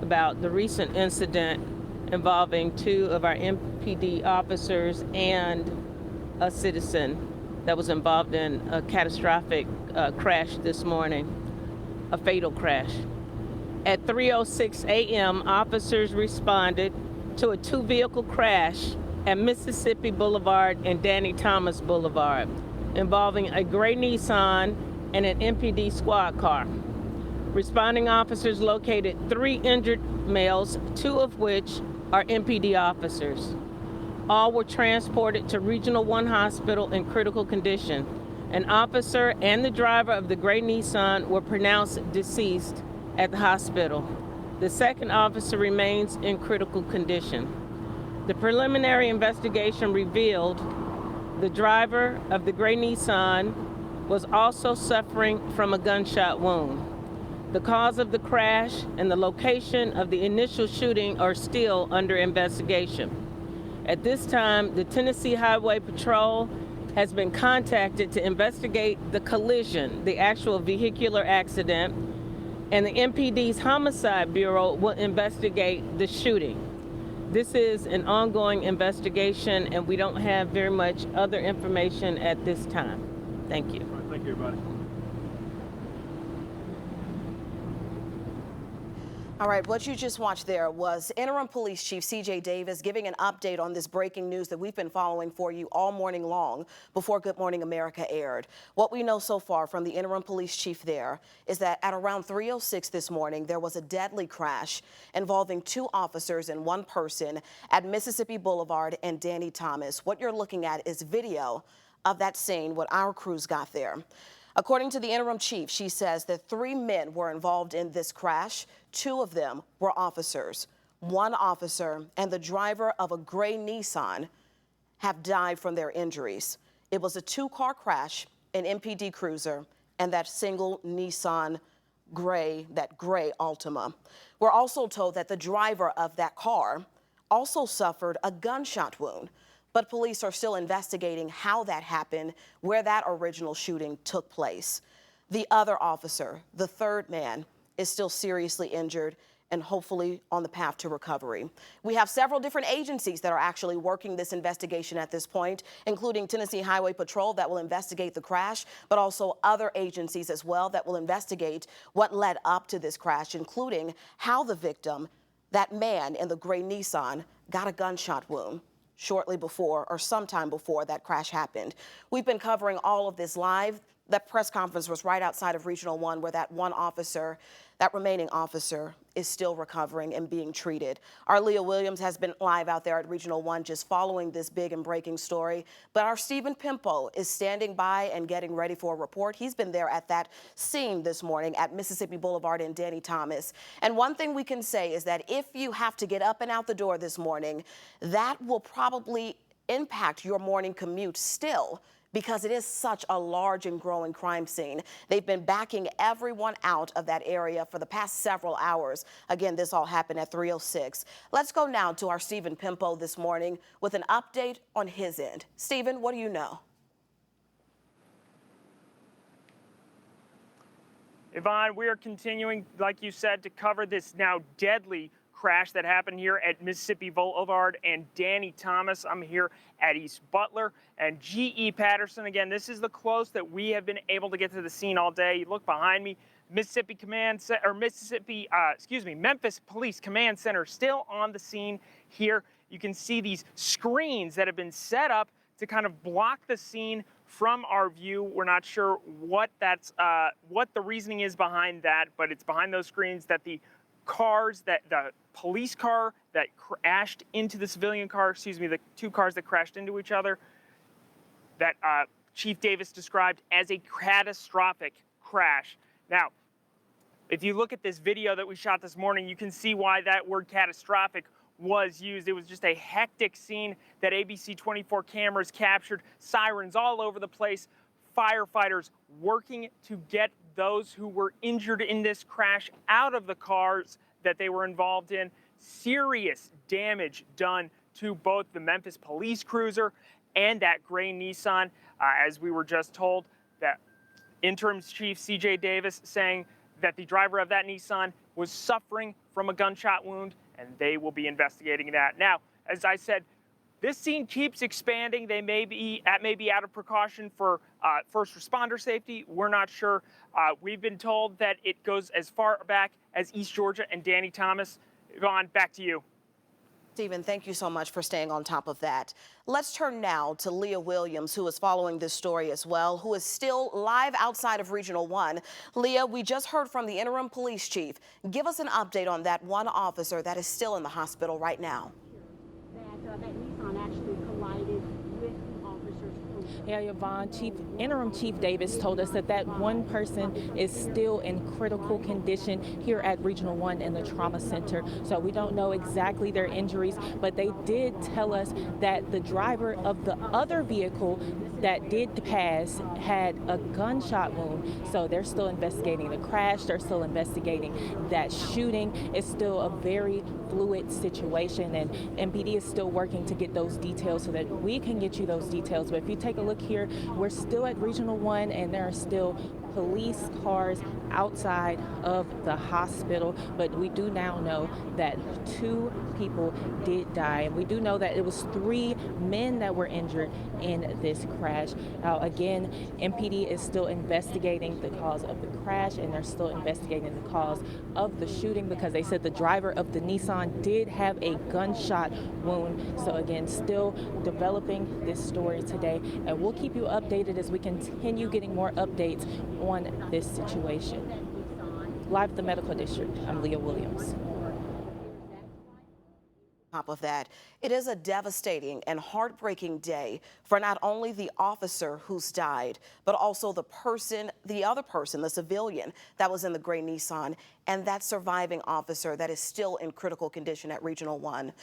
about the recent incident involving 2 of our MPD officers and a citizen that was involved in a catastrophic crash this morning, a fatal crash. At 3:06 a.m., officers responded to a 2-vehicle crash at Mississippi Boulevard and Danny Thomas Boulevard, involving a gray Nissan and an MPD squad car. Responding officers located 3 injured males, 2 of which are MPD officers. All were transported to Regional 1 Hospital in critical condition. An officer and the driver of the gray Nissan were pronounced deceased at the hospital. The second officer remains in critical condition. The preliminary investigation revealed the driver of the gray Nissan was also suffering from a gunshot wound. The cause of the crash and the location of the initial shooting are still under investigation. At this time, the Tennessee Highway Patrol has been contacted to investigate the collision, the actual vehicular accident, and the MPD's Homicide Bureau will investigate the shooting. This is an ongoing investigation, and we don't have very much other information at this time. Thank you. All right, thank you, everybody. All right, what you just watched there was Interim Police Chief C.J. Davis giving an update on this breaking news that we've been following for you all morning long before Good Morning America aired. What we know so far from the Interim Police Chief there is that at around 3:06 this morning, there was a deadly crash involving 2 officers and 1 person at Mississippi Boulevard and Danny Thomas. What you're looking at is video of that scene, what our crews got there. According to the interim chief, she says that 3 men were involved in this crash. 2 of them were officers. 1 officer and the driver of a gray Nissan have died from their injuries. It was a 2-car crash, an MPD cruiser, and that single Nissan gray, that gray Altima. We're also told that the driver of that car also suffered a gunshot wound. But police are still investigating how that happened, where that original shooting took place. The other officer, the 3rd man, is still seriously injured and hopefully on the path to recovery. We have several different agencies that are actually working this investigation at this point, including Tennessee Highway Patrol that will investigate the crash, but also other agencies as well that will investigate what led up to this crash, including how the victim, that man in the gray Nissan, got a gunshot wound shortly before or sometime before that crash happened. We've been covering all of this live. That press conference was right outside of Regional 1 where that one officer, that remaining officer, is still recovering and being treated. Our Leah Williams has been live out there at Regional 1 just following this big and breaking story. But our Stephen Pimpo is standing by and getting ready for a report. He's been there at that scene this morning at Mississippi Boulevard and Danny Thomas. And one thing we can say is that if you have to get up and out the door this morning, that will probably impact your morning commute still, because it is such a large and growing crime scene. They've been backing everyone out of that area for the past several hours. Again, this all happened at 3:06. Let's go now to our Stephen Pimpo this morning with an update on his end. Stephen, what do you know? Yvonne, we are continuing, like you said, to cover this now deadly crash that happened here at Mississippi Boulevard and Danny Thomas. I'm here at East Butler and G.E. Patterson. Again, this is the close that we have been able to get to the scene all day. You look behind me, Memphis Police Command Center still on the scene here. You can see these screens that have been set up to kind of block the scene from our view. We're not sure what the reasoning is behind that, but it's behind those screens that the police car that crashed into the civilian car, the 2 cars that crashed into each other, that Chief Davis described as a catastrophic crash. Now, if you look at this video that we shot this morning, you can see why that word catastrophic was used. It was just a hectic scene that ABC 24 cameras captured, sirens all over the place, firefighters working to get those who were injured in this crash out of the cars that they were involved in. Serious damage done to both the Memphis police cruiser and that gray Nissan. As we were just told, that Interim Chief C.J. Davis saying that the driver of that Nissan was suffering from a gunshot wound, and they will be investigating that. Now, as I said, this scene keeps expanding. That may be out of precaution for first responder safety. We're not sure. We've been told that it goes as far back as East Georgia and Danny Thomas. Yvonne, back to you. Stephen, thank you so much for staying on top of that. Let's turn now to Leah Williams, who is following this story as well, who is still live outside of Regional 1. Leah, we just heard from the interim police chief. Give us an update on that one officer that is still in the hospital right now. That Nissan actually collided with the officer's car. Yeah, Yvonne, Interim Chief Davis told us that one person is still in critical condition here at Regional 1 in the trauma center. So we don't know exactly their injuries, but they did tell us that the driver of the other vehicle that did pass had a gunshot wound. So they're still investigating the crash. They're still investigating that shooting. It's still a very fluid situation, and MPD is still working to get those details so that we can get you those details. But if you take a look here, we're still at Regional 1, and there are still police cars outside of the hospital, but we do now know that 2 people did die, and we do know that it was 3 men that were injured in this crash. Now again, MPD is still investigating the cause of the crash, and they're still investigating the cause of the shooting because they said the driver of the Nissan did have a gunshot wound. So again, still developing this story today, and we'll keep you updated as we continue getting more updates on this situation. Live at the Medical District, I'm Leah Williams. Top of that, it is a devastating and heartbreaking day for not only the officer who's died, but also the other person, the civilian that was in the gray Nissan, and that surviving officer that is still in critical condition at Regional 1.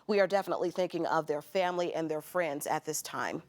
We are definitely thinking of their family and their friends at this time.